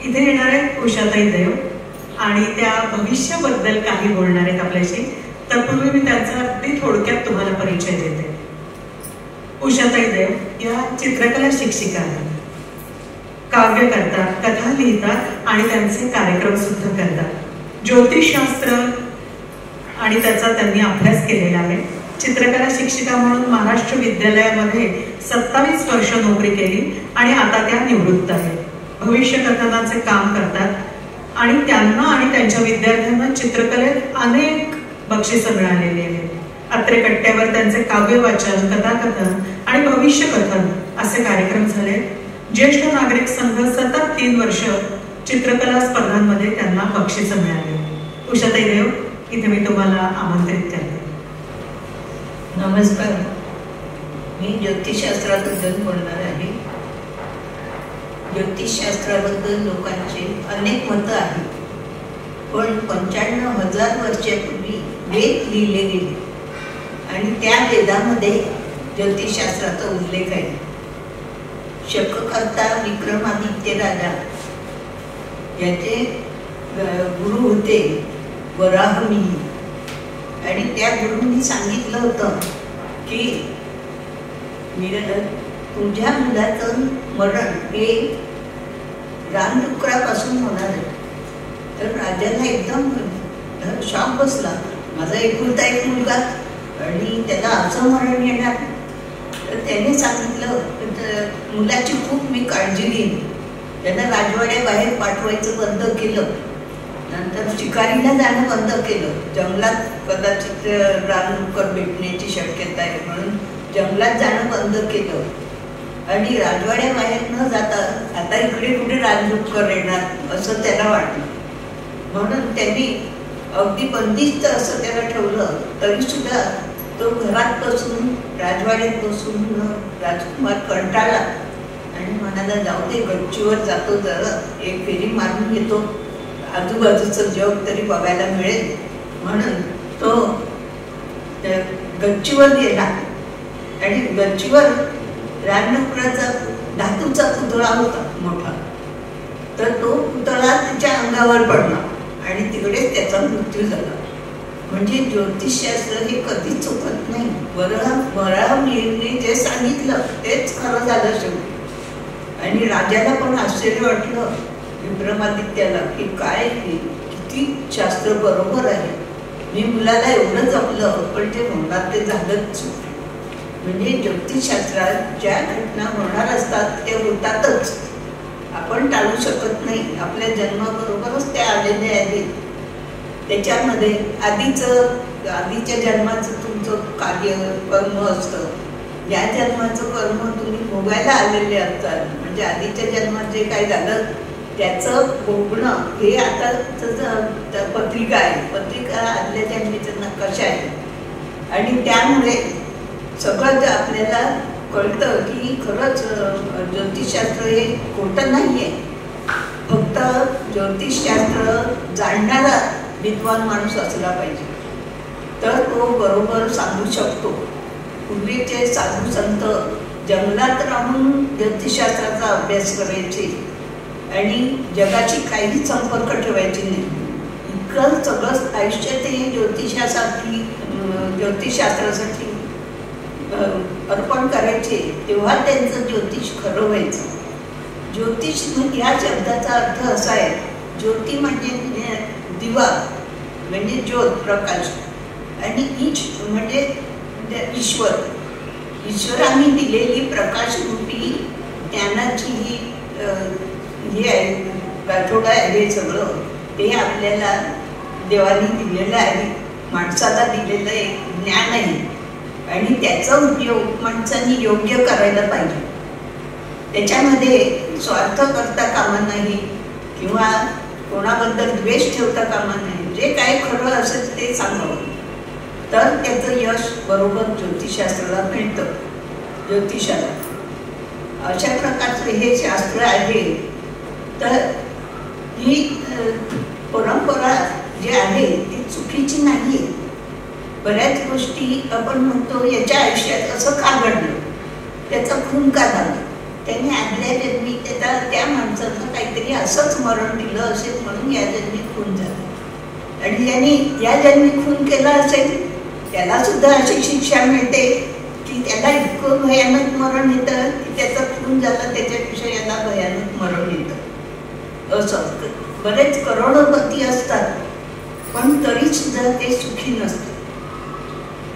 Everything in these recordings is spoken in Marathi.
इथे येणार आहेत उषाताई देव आणि त्या भविष्याबद्दल काही बोलणार आहेत आपल्याशी. तत्पूर्वी मी त्यांचा अगदी थोडक्यात तुम्हाला परिचय देते. उषाताई देव या चित्रकला शिक्षिका आहेत. काव्य करतात, कथा लिहितात आणि त्यांचे कार्यक्रम सुद्धा करतात. ज्योतिषशास्त्र आणि त्याचा त्यांनी अभ्यास केलेला आहे. चित्रकला शिक्षिका म्हणून महाराष्ट्र विद्यालयामध्ये 27 वर्ष नोकरी केली आणि आता त्या निवृत्त आहेत. भविष्य कथनाचे काम करतात आणि त्यांना आणि त्यांच्या विद्यार्थ्यांना चित्रकलेत अनेक बक्षिसं मिळालेली आहेत. अत्रे कट्ट्यावर त्यांचे काव्य वाचन, कथाकथन आणि भविष्य कथन असे कार्यक्रम झाले. ज्येष्ठ नागरिक संघ सतत 3 वर्ष चित्रकला स्पर्धांमध्ये त्यांना बक्षिसं मिळाली. उषाताई देव, इथे मी तुम्हाला आमंत्रित करते. नमस्कार. मी ज्योतिषशास्त्राबद्दल बोलणार आहे. ज्योतिषशास्त्राबद्दल लोकांचे अनेक मतं आहेत, पण 95,000 वर्षापूर्वी वेद लिहिले गेले आणि त्या वेदामध्ये ज्योतिषशास्त्राचा उल्लेख आहे. शककर्ता विक्रमादित्य राजा याचे गुरु होते वराहमिहिर आणि त्या गुरूंनी सांगितलं होतं की तुझ्या मुलाचं मरण हे रानडुकरापासून होणार आहे. तर राजाला एकदम शॉक बसला. माझा एकुलता एक मुलगा आणि त्याला असं मरण येणार. तर त्याने सांगितलं मुलाची खूप मी काळजी घेईन. त्यानं राजवाड्याबाहेर पाठवायचं बंद केलं. नंतर शिकारीला जाणं बंद केलं. जंगलात कदाचित रानडुक्कर भेटण्याची शक्यता आहे म्हणून जंगलात जाणं बंद केलं आणि राजवाड्याबाहेर न जाता आता इकडे कुठे रानडुक्कर येणार असं त्याला वाटलं. म्हणून त्यांनी अगदी बंदिस्त असं त्याला ठेवलं. तरी सुद्धा तो घरात बसून राजवाड्यात बसून राजकुमार कंटाळला आणि म्हणाला जाऊ दे, गच्चीवर जातो, जरा एक फेरी मारून येतो, आजूबाजूचं जग तरी बघायला मिळेल. म्हणून तो गच्चीवर गेला आणि गच्चीवर रानडुकराचा धातूचा पुतळा होता मोठा. तर तो पुतळा त्याच्या अंगावर पडला आणि तिकडेच त्याचा मृत्यू झाला. म्हणजे ज्योतिषशास्त्र हे कधीच चुकत नाही. वराहमिहिरने जे सांगितलं तेच खरं झालं शेवटी. आणि राजाला पण आश्चर्य वाटलं विक्रमादित्याला की काय किती शास्त्र बरोबर आहे. मी मुलाला एवढं जपलं पण ते होणार ते झालंच. म्हणजे ज्योतिषशास्त्रात ज्या घटना होणार असतात ते होतातच. आपण टाळू शकत नाही. आपल्या जन्माबरोबरच त्या आलेले आहेत. त्याच्यामध्ये आधीच्या जन्माचं तुमचं कार्य कर्म असतं. या जन्माचं कर्म तुम्ही भोगायला आलेले असतात. म्हणजे आधीच्या जन्मात जे काही झालं त्याचं भोगणं हे आता पत्रिका आहे. पत्रिका आदल्या जन्मीचा नकाशा आहे आणि त्यामुळे सगळं आपल्याला कळतं की खरंच ज्योतिषशास्त्र हे खोटं नाही आहे. फक्त ज्योतिषशास्त्र जाणणारा विद्वान माणूस असला पाहिजे तर तो बरोबर सांगू शकतो. पूर्वीचे साधू संत जंगलात राहून ज्योतिषशास्त्राचा अभ्यास करायचे आणि जगाची काही संपर्क ठेवायची नाही. इतकं सगळं आयुष्य ते ज्योतिषशास्त्रासाठी अर्पण करायचे. तेव्हा त्यांचं ज्योतिष खरं व्हायचं. ज्योतिष या शब्दाचा अर्थ असा आहे, ज्योती म्हणजे दिवा म्हणजे ज्योत प्रकाश आणि ईश म्हणजे ईश्वर. ईश्वराने दिलेली प्रकाशरूपी ज्ञानाची ही आहे गाठोडा आहे. हे सगळं ते आपल्याला देवाने दिलेलं आहे. माणसाला दिलेलं एक ज्ञान आहे आणि त्याचा उपयोग माणसांनी योग्य करायला पाहिजे. त्याच्यामध्ये स्वार्थ करता कामा नाही किंवा कोणाबद्दल द्वेष ठेवता कामा नाही. जे काय खरं असेल ते सांगावं तर त्याचं यश बरोबर ज्योतिषशास्त्राला मिळतं. ज्योतिषाला अशा प्रकारचं हे शास्त्र आहे. तर ही परंपरा जी आहे ती चुकीची नाही आहे. बऱ्याच गोष्टी आपण म्हणतो याच्या आयुष्यात असं का घडलं, त्याचा खून का झाला, त्याने आदल्या जन्मी त्या माणसाचं काहीतरी असंच मरण दिलं असेल म्हणून या जन्मी खून झाला. आणि ज्यांनी या जन्मी खून केला असेल त्याला सुद्धा अशी शिक्षा मिळते की त्याला इतकं भयानक मरण येतं की त्याचा खून झाला त्याच्यापेक्षा याला भयानक मरण येतं. असं बरेच करोडोपती असतात पण तरी सुद्धा ते सुखी नसतात.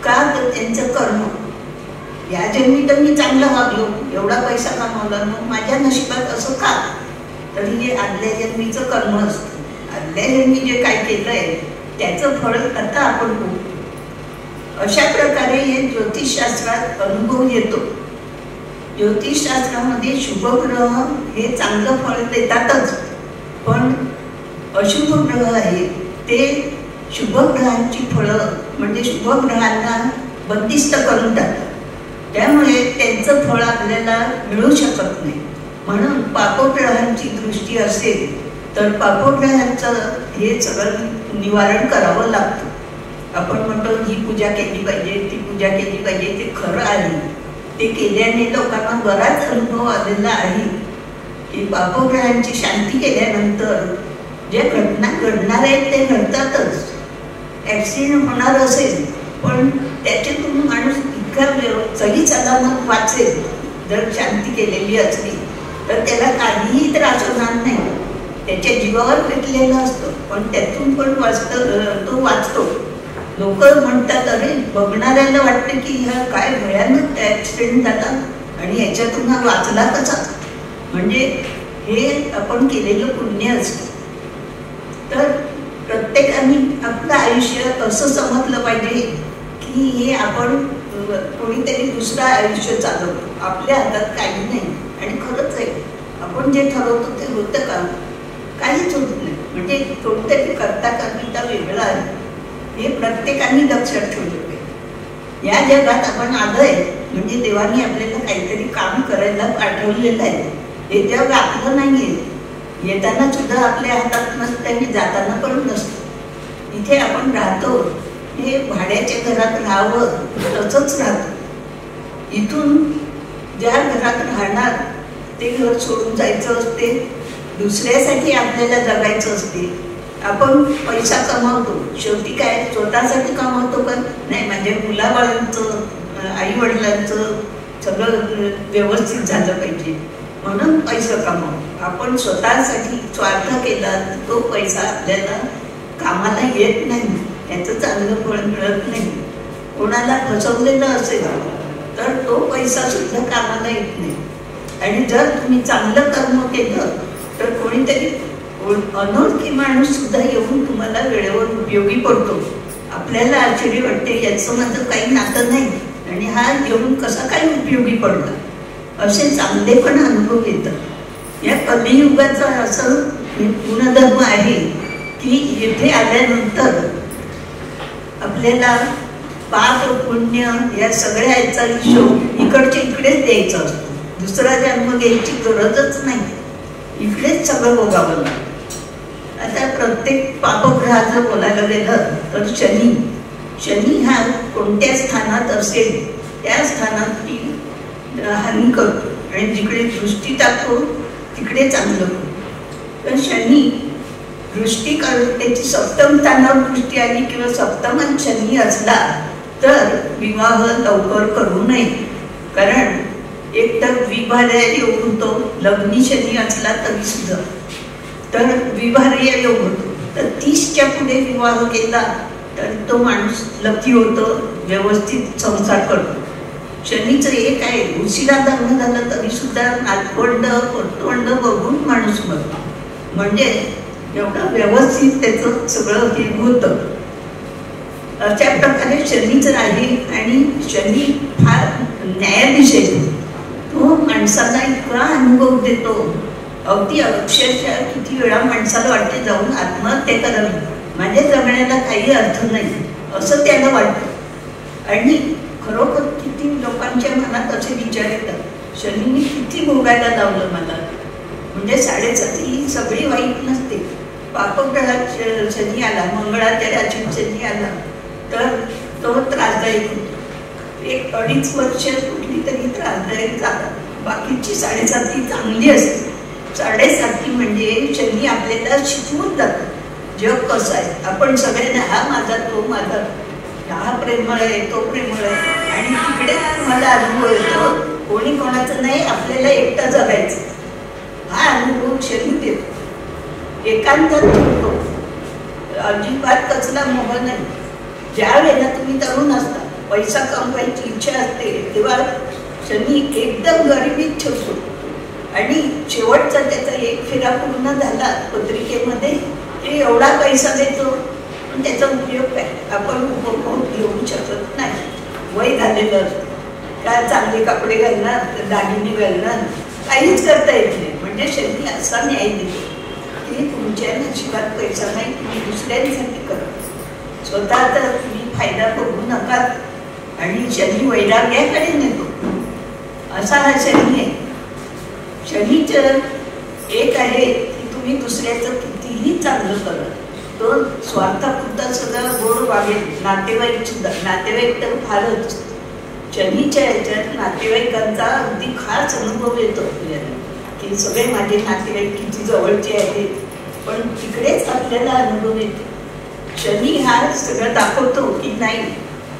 का? तर त्यांचं कर्म. या जन्मी तर मी चांगला वागलो, एवढा पैसा कमावला, मग माझ्या नशिबात असं का? तरी हे आदल्या जन्मीचं कर्म असतं. आदल्या जन्मी जे काय केलंय त्याचं फळ आता आपण बघू. अशा प्रकारे हे ज्योतिषशास्त्रात अनुभव येतो. ज्योतिषशास्त्रामध्ये शुभग्रह हे चांगलं फळ देतातच, पण अशुभ ग्रह आहे ते शुभग्रहांची फळं म्हणजे शुभग्रहांना बंदिस्त करून टाकतात. त्यामुळे त्यांचं फळ आपल्याला मिळू शकत नाही. म्हणून पापग्रहांची दृष्टी असेल तर पापग्रहांचं हे सगळं निवारण करावं लागतं. आपण म्हणतो ही पूजा केली पाहिजे, ती पूजा केली पाहिजे, ते खरं आहे. ते केल्याने लोकांना बराच अनुभव आलेला आहे की पापग्रहांची शांती केल्यानंतर जे घटना घडणार आहेत ते घडतातच. ॲक्सिडेंट होणार असेल पण त्याच्यातून माणूस इतका सही सलामत वाचेल जर शांती केलेली असली तर त्याला काहीही त्रास होणार नाही. त्याच्या जीवावर पेटलेला असतो पण त्यातून पण तो वाचतो. लोक म्हणतात अरे बघणाऱ्याला वाटतं की हा काय भयानक ॲक्सिडेंट झाला आणि याच्यातून हा वाचला कसा. म्हणजे हे आपण केलेलं पुण्य असतं. तर प्रत्येकाने आपलं आयुष्य असं समजलं पाहिजे की हे आपण कोणीतरी दुसरं आयुष्य चालवतो, आपल्या हातात काही नाही. आणि खरंच आहे, आपण जे ठरवतो ते होतं का? काहीच होत नाही. म्हणजे कोणतरी करता करता वेगळं आहे हे प्रत्येकाने लक्षात ठेवलं पाहिजे. या जगात आपण आलोय म्हणजे देवाने आपल्याला काहीतरी काम करायला पाठवलेलं आहे. हे जग आपलं नाहीये. येताना सुद्धा आपल्या हातात नसतं आणि जाताना पण नसतं. इथे आपण राहतो हे भाड्याच्या घरात राहावं तसंच राहतं. इथून ज्या घरात राहणार ते घर सोडून जायचं असते, दुसऱ्यासाठी आपल्याला जगायचं असते. आपण पैसा कमावतो, शेवटी काय स्वतःसाठी कमावतो का? नाही, माझ्या मुलाबाळांचं आई वडिलांचं सगळं व्यवस्थित झालं पाहिजे म्हणून पैसा कमावतो. आपण स्वतःसाठी स्वार्थ केला तो पैसा आपल्याला कामाला येत नाही, त्याचं चांगलं फळ मिळत नाही. कोणाला फसवलेलं असेल तर तो पैसा सुद्धा कामाला येत नाही. आणि जर तुम्ही चांगलं कर्म केलं तर कोणीतरी अनोळखी माणूस सुद्धा येऊन तुम्हाला वेळेवर उपयोगी पडतो. आपल्याला आश्चर्य वाटते याचं माझं काही नातं नाही आणि हा येऊन कसा काही उपयोगी पडला. असे चांगले पण अनुभव येतात. या कलियुगाचा असं गुणधर्म आहे की येथे आल्यानंतर आपल्याला पाप पुण्य या सगळ्या याचा हिशोब इकडच्या इकडेच द्यायचा असतो. दुसरा जन्म घ्यायची गरजच नाही, इकडेच सगळं भोगावं लागतं. आता प्रत्येक पापग्रहाचं बोलायला गेलं तर शनी हा कोणत्या स्थानात असेल त्या स्थानात ती हानी करतो आणि जिकडे दृष्टी टाकतो तिकडे चांगलं होतं. तर शनी दृष्टी त्याची सप्तम स्थानावर दृष्टी आली किंवा सप्तमात शनी असला तर विवाह लवकर करू नये. कारण एक तर विभार्य योग होतो, लग्नी शनी असला तरी सुद्धा तर विभार्य योग होतो. तर 30च्या पुढे विवाह केला तर तो माणूस लकी होतो, व्यवस्थित संसार करतो. शनीचं एक आहे, उशिरा लग्न झालं तरी सुद्धा नातवंड पोटवंड बघून माणूस मरतो. म्हणजे एवढं व्यवस्थित त्याचं सगळं हे होतं. अशा प्रकारे शनीचं आहे. आणि शनी फार न्यायाधीश आहे. तो माणसाला इतका अनुभव देतो, अगदी अक्षरशः किती वेळा माणसाला वाटते जाऊन आत्महत्या करावी, माझ्या जगण्याला काही अर्थ नाही असं त्याला वाटतं. आणि खरोखर किती लोकांच्या मनात असे विचार येतात, शनीने किती भोगायला लावलं मला. म्हणजे 7.5 ही सगळी वाईट नसते. पापग्रहात शनी आला, मंगळाच्या राशीत शनी आला तर तो त्रासदायक होतो. 1-2.5 वर्ष कुठली तरी त्रासदायक झाला बाकीची 7.5 चांगली असते. 7.5 म्हणजे शनी आपल्याला शिकवून जातं जग कसं आहे. आपण सगळ्यांना हा माझा तो माझा, हा प्रेमळ आहे तो प्रेमळ आहे, आणि तिकडे तुम्हाला अनुभव येतो कोणी कोणाचं नाही, आपल्याला एकटं जगायचं. हा अनुभव शनी देतो. एकांतात ठेवतो, अजिबात कसला मोह नाही. ज्या वेळेला तुम्ही तरुण असता, पैसा कमवायची इच्छा असते, तेव्हा शनी एकदम गरिबीत ठेवतो, आणि शेवटचा त्याचा एक फेरा पूर्ण झाला पत्रिकेमध्ये ते एवढा पैसा देतो, पण त्याचा उपयोग काय, आपण उपभोग घेऊ शकत नाही. वय झालेलं असतं, काय चांगले कपडे घालणार, दागिने घालणार, काहीच करता येत नाही. म्हणजे शनी असा न्याय देतो की तुमच्या नशिबात पैसा नाही, तुम्ही दुसऱ्यांसाठी करा, स्वतः तर तुम्ही फायदा बघू नका. आणि शनी वैराग्याकडे नेतो, असा हा शनी आहे. शनीचं एक आहे की तुम्ही दुसऱ्याचं कितीही चांगलं करा, तो स्वार्थापुरता सगळा गोड वागेल. नातेवाईक सुद्धा, नातेवाईक तर फारच. शनीच्या ह्याच्यात नातेवाईकांचा अगदी खास अनुभव येतो आपल्याला की सगळे माझे नातेवाईक किती जवळचे आहेत, पण तिकडेच आपल्याला अनुभव येतो. शनी हा सगळं दाखवतो की नाही,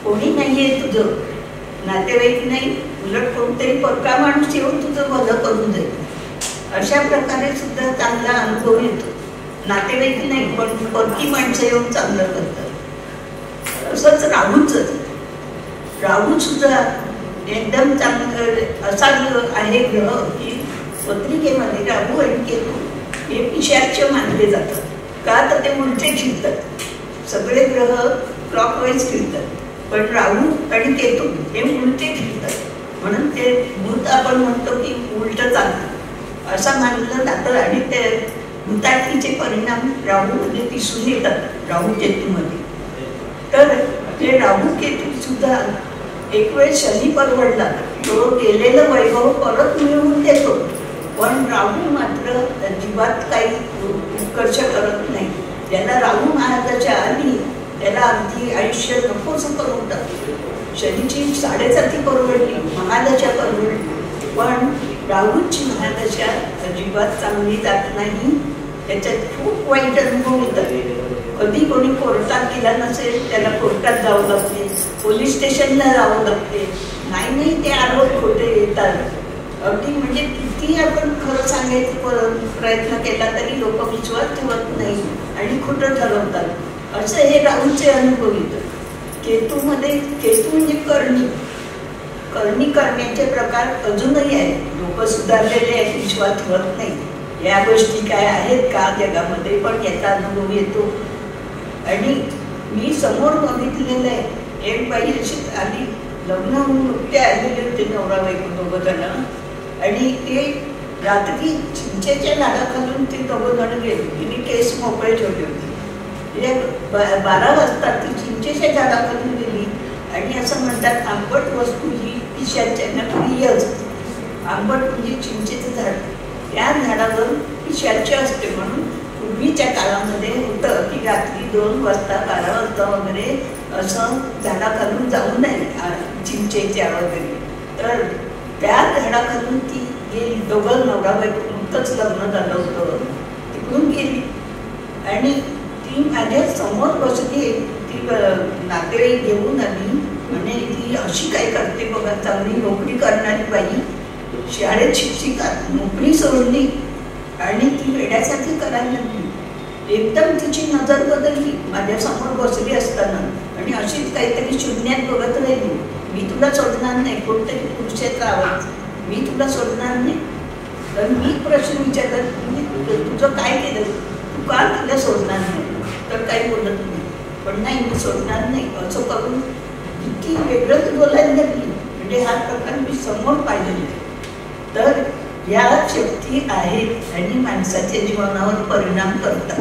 कोणी नाहीये तुझं, नातेवाईक नाही, उलट कोणतरी परका माणूस येऊन तुझं भलं करून जाईल. अशा प्रकारे सुद्धा चांगला अनुभव येतो. नातेवाईक नाही, पण परकी माणसं येऊन चांगलं करतात. असंच राहू सुद्धा एकदम चांगलं असा आहे ग्रह की पत्रिकेमध्ये राहू आणि केतू हे पिशाच्य मानले जातात. का तर ते उलटे फिरतात. सगळे ग्रह क्लॉकवाईज फिरतात, पण राहू आणि केतू हे उलटे फिरतात, म्हणून ते भूत आपण म्हणतो की उलट चालतं असं मानलं जातं. आणि ते भूताटकीचे परिणाम राहूमध्ये दिसून येतात, राहू केतूमध्ये. तर ते राहू केतू सुद्धा एक वेळ शनी परवडला, तो गेलेलं वैभव परत मिळवून देतो, पण राहू मात्र अजिबात काही उत्कर्ष करत नाही. ज्याला राहू महाराजाच्या आधी त्याला अगदी आयुष्य नकोसं करून टाकतो. शनीची 7.5 परवडली, महादशा परवडली, पण राहूची महादशा अजिबात चांगली जात नाही. त्याच्यात खूप वाईट अनुभव येतात. कधी कोणी कोर्टात गेला नसेल त्याला कोर्टात जावं लागते, पोलीस स्टेशनला जावं लागते. नाही ते आरोप खोटे येतात. अगदी म्हणजे किती आपण खरं सांगायचा प्रयत्न केला तरी लोक विश्वास ठेवत नाही आणि खोटं ठरवतात. असं हे राहूचे अनुभव येतात. केतूमध्ये, केतू म्हणजे करणी करण्याचे प्रकार अजूनही आहेत. लोक सुधारलेले आहेत, विश्वास ठेवत नाही या गोष्टी काय आहेत का जगामध्ये, पण याचा अनुभव येतो. आणि मी समोर बघितलेलं आहे, एक बाई अशी आली, लग्न होऊन नुकते आलेले होते नवरा बायको दोघं जण, आणि ते रात्री चिंचेच्या झाडाखालून ते दोघं जण गेले. तिने केस मोकळे ठेवले होते. 12 वाजता ती चिंचेच्या झाडाखालून गेली, आणि असं म्हणतात आंबट वस्तू ही पिशाच्यांना प्रिय असते. आंबट म्हणजे चिंचेचं झाड, त्या झाडावर पिशाच्य असते. म्हणून पूर्वीच्या काळामध्ये होतं की रात्री 2 वाजता 12 वाजता वगैरे असं झाडाखालून जाऊ नये चिंचेच्या वगैरे. तर त्या झाडाखालून ती गेली. दोघं नवरा बायको, नुकतंच लग्न झालं होतं, तिकडून गेली आणि ती माझ्या समोर बसली. ती नातेवाईक घेऊन आली, म्हणजे ती अशी काय करते बघा, चांगली नोकरी करणारी बाई, शाळेत शिक्षिका, नोकरी सोडली आणि ती वेड्यासाठी करायला लागली. एकदम तिची नजर बदलली माझ्या समोर बसली असताना, आणि अशीच काहीतरी शून्यात बघत राहिली. मी तुला सोडणार नाही, कोणतरी पुरुषात राहायचं, मी तुला सोडणार नाही. तर मी प्रश्न विचारला, तुझं काय केलं, तू का तिला सोडणार नाही? तर काही बोलत नाही, पण नाही मी सोडणार नाही असं करून इतकी वेगळंच बोलायला लागली. म्हणजे हा प्रकार मी समोर पाहिलेला. तर या शक्ती आहेत आणि माणसाच्या जीवनावर परिणाम करतात.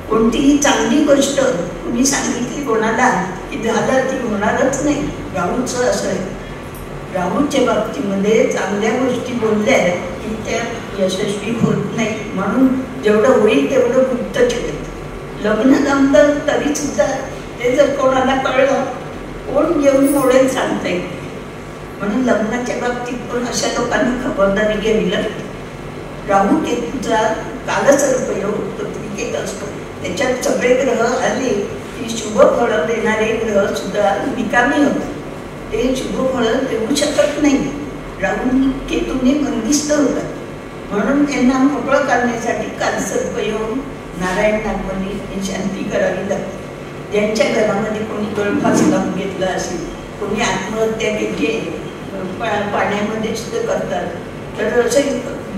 कोणतीही चांगली गोष्ट तुम्ही सांगितली कोणाला की झालं ती होणारच नाही. राहूचं असं आहे. राहूच्या बाबतीमध्ये चांगल्या गोष्टी बोलल्या की त्या यशस्वी होत नाही, म्हणून जेवढं होईल तेवढं गुप्त ठेवत. लग्न जमलं तरी सुद्धा ते जर कोणाला कळलं, कोण येऊन मोडेल सांगता येईल. म्हणून लग्नाच्या बाबतीत पण अशा लोकांनी खबरदारी घ्यावी लागते. राहू केतूचा कालसर्प योग पत्रिकेत असतो. त्याच्यात सगळे ग्रह आले की शुभ फळ देणारे ग्रह सुद्धा निकामी होतात. ते शुभ फळ देऊ शकत नाही. राहू केतूने बंदिस्त होतात. म्हणून त्यांना मोकळं करण्यासाठी कालसर्प योग, नारायण नागवली ही शांती करावी लागते. ज्यांच्या घरामध्ये कोणी गळफास लावून घेतला असेल, कोणी आत्महत्या केली पाण्यामध्ये सुद्धा करतात, तर असं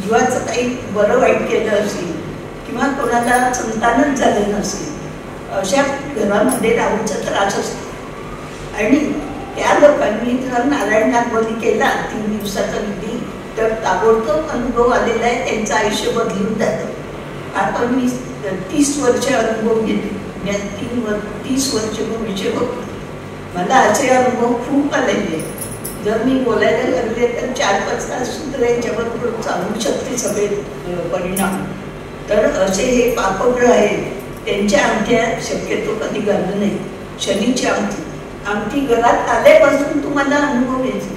जीवाचं काही बरं वाईट केलं असेल किंवा कोणाला संतानच झालं नसेल, अशा घरामध्ये राहूचा त्रास असतो. आणि त्या लोकांनी जर नारायण नागवली केला 3 दिवसाचा विधी, तर ताबडतोब अनुभव आलेला आहे, त्यांचं आयुष्य बदलून जातं. आपण मी 30 वर्ष अनुभव घेतले. या 30 वर्ष भविष्य बघतो. मला असे अनुभव खूप आलेले. जर मी बोलायला लागले तर 4-5 तास सुद्धा याच्याबरोबर चालू शकते सगळे परिणाम. तर असे हे पापग्रह आहेत, त्यांच्या अंगठ्या शक्यतो कधी घालू नये. शनीची अंगठी घरात आल्यापासून तुम्हाला अनुभव येतो,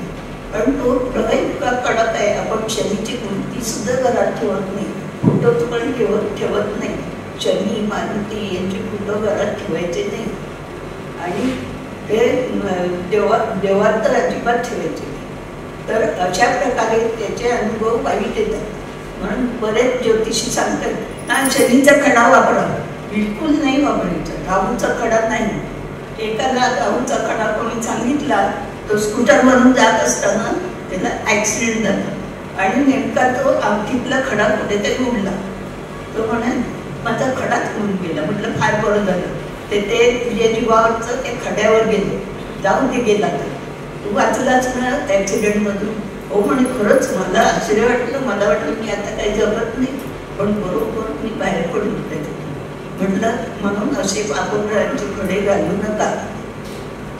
पण तो ग्रह इतका कडक आहे. आपण शनीची मूर्ती सुद्धा घरात ठेवत नाही, फोटो पण ठेवत नाही. शनी, मारुती यांचे फोटो घरात ठेवायचे नाही. आणि ते देवात तर अजिबात ठेवायचे नाही. तर अशा प्रकारे त्याचे अनुभव वाईट येतात. म्हणून बरेच ज्योतिषी सांगतात ना, शनीचा खडा वापरा. बिलकुल नाही वापरायचा. राहूचा खडा नाही. एकाला राहूचा खडा कोणी सांगितला, तो स्कूटरवरून जात असताना त्याला ॲक्सिडेंट झाला आणि नेमका तो अंगठीतला खडा कुठेतरी उडला. तो म्हणाल माझा खडाच उडून गेला. म्हटलं फार बरं झालं, ते तुझ्या जीवावरचं ते खड्यावर गेलं. जाऊन ते गेला तर तू वाचलाच ना ॲक्सिडेंटमधून. हो म्हणे, खरंच मला आश्चर्य वाटलं. मला वाटलं की आता काही जमत नाही, पण बरोबर मी बाहेर पडून त्याच्यातून. म्हटलं म्हणून असे पापग्रहांचे खडे घालू नका.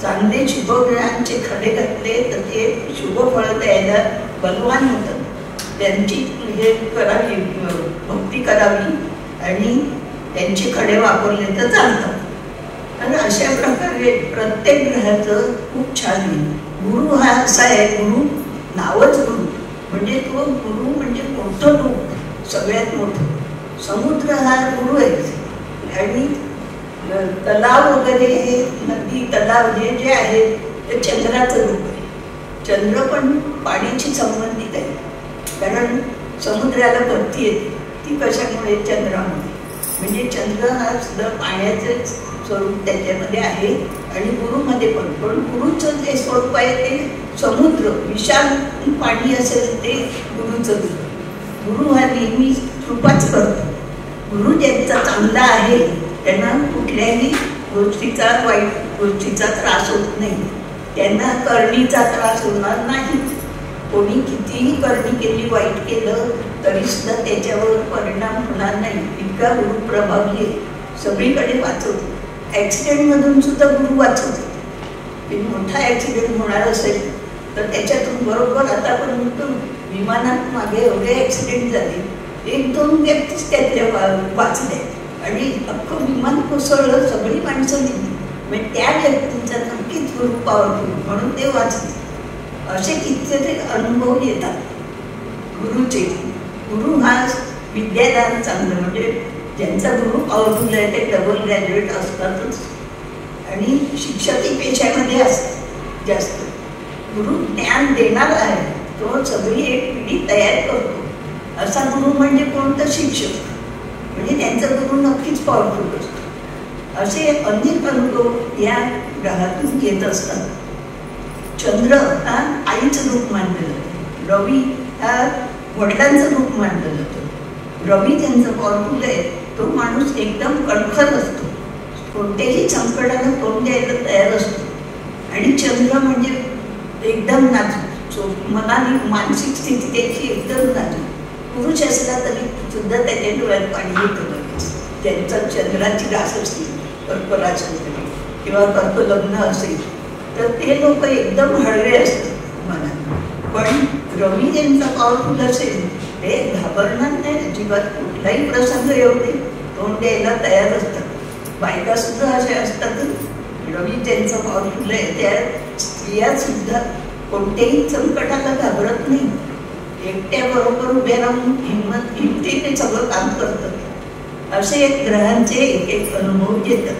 चांगले शुभग्रहांचे खडे घातले तर ते शुभ फळ द्यायला बलवान होतात. त्यांची हे करावी, भक्ती करावी आणि त्यांचे खडे वापरले तर चालतात. तर अशा प्रकारे प्रत्येक ग्रहाचं खूप छान आहे. गुरु हा असा आहे, गुरु नावच गुरु, म्हणजे तो गुरु म्हणजे मोठं रूप, सगळ्यात मोठं. समुद्र हा गुरु आहे. आणि तलाव वगैरे हे नदी तलाव जे आहेत ते चंद्राचं रूप आहे. चंद्र पण पाण्याशी संबंधित आहे, कारण समुद्राला भरती येते ती कशामुळे? चंद्रामुळे. म्हणजे चंद्र हा सुद्धा पाण्याचं स्वरूप त्याच्यामध्ये आहे आणि गुरुमध्ये पण. पण गुरुचं जे स्वरूप आहे ते समुद्र, विशाल पाणी असेल ते गुरुचं रूप. गुरु हा नेहमी कृपाच करतो. गुरु ज्यांचा चांगला आहे त्यांना कुठल्याही गोष्टीचा, वाईट गोष्टीचा त्रास होत नाही. त्यांना करणीचा त्रास होणार नाही. कोणी कितीही करणी केली, वाईट केलं तरी सुद्धा त्याच्यावर परिणाम होणार नाही. इतका गुरु प्रभावी आहे, सगळीकडे वाचवतो. ॲक्सिडेंटमधून सुद्धा गुरु वाचवतो. ते मोठा ॲक्सिडेंट होणार असेल तर त्याच्यातून बरोबर, आता पण म्हणतो विमानात मागे एवढे ॲक्सिडेंट झाले, 1-2 व्यक्तीच त्यातल्या वाचले आणि अख्खं विमान कोसळलं, सगळी माणसं निघली. म्हणजे त्या व्यक्तीचा नक्कीच गुरु पॉवरफुल, म्हणून ते वाचले. असे कितीतरी अनुभव येतात गुरुचे. गुरु हा विद्यादान चांगलं, म्हणजे ज्यांचा गुरु पॉवरफुल आहे ते डबल ग्रॅज्युएट असतातच आणि शिक्षकी पेशामध्ये असतात जास्त. गुरु ज्ञान देणारा आहे, तो सगळी एक पिढी तयार करतो. असा गुरु म्हणजे कोणतं? शिक्षक. म्हणजे त्यांचा गुरु नक्कीच पॉवरफुल असतो. असे अनेक अनुभव या ग्रहातून येत असतात. चंद्र हा आईचं रूप मानलं जातं. रवी हा वडिलांचं रूप मानलं जातं. रवी त्यांचं पॉवरफुल आहे, तो माणूस एकदम कणखर असतो, कोणत्याही संकटाला तोंड द्यायला तयार असतो. आणि चंद्र म्हणजे एकदम नाजूक, मनाने मानसिक स्थिती त्याची एकदम नाजूक. पुरुष असला तरी सुद्धा त्याच्या डोळ्यात पाणी येतं लगेच. त्यांचा चंद्राची रास असली, कर्कराज किंवा कर्कलग्न असेल तर ते लोक एकदम हळवे असतात मनात. पण रवी ज्यांचा पॉवरफुल असेल ते घाबरणार नाही अजिबात. कुठलाही प्रसंग येऊ दे तोंड द्यायला तयार असतात. बायका सुद्धा अशा असतात. रवी ज्यांचा पॉवरफुल आहे त्या स्त्रिया सुद्धा कोणत्याही संकटाला घाबरत नाही, एकट्या बरोबर उभे राहून हिमतीने सगळं काम करतात. असे एक ग्रहांचे एक एक अनुभव घेतात.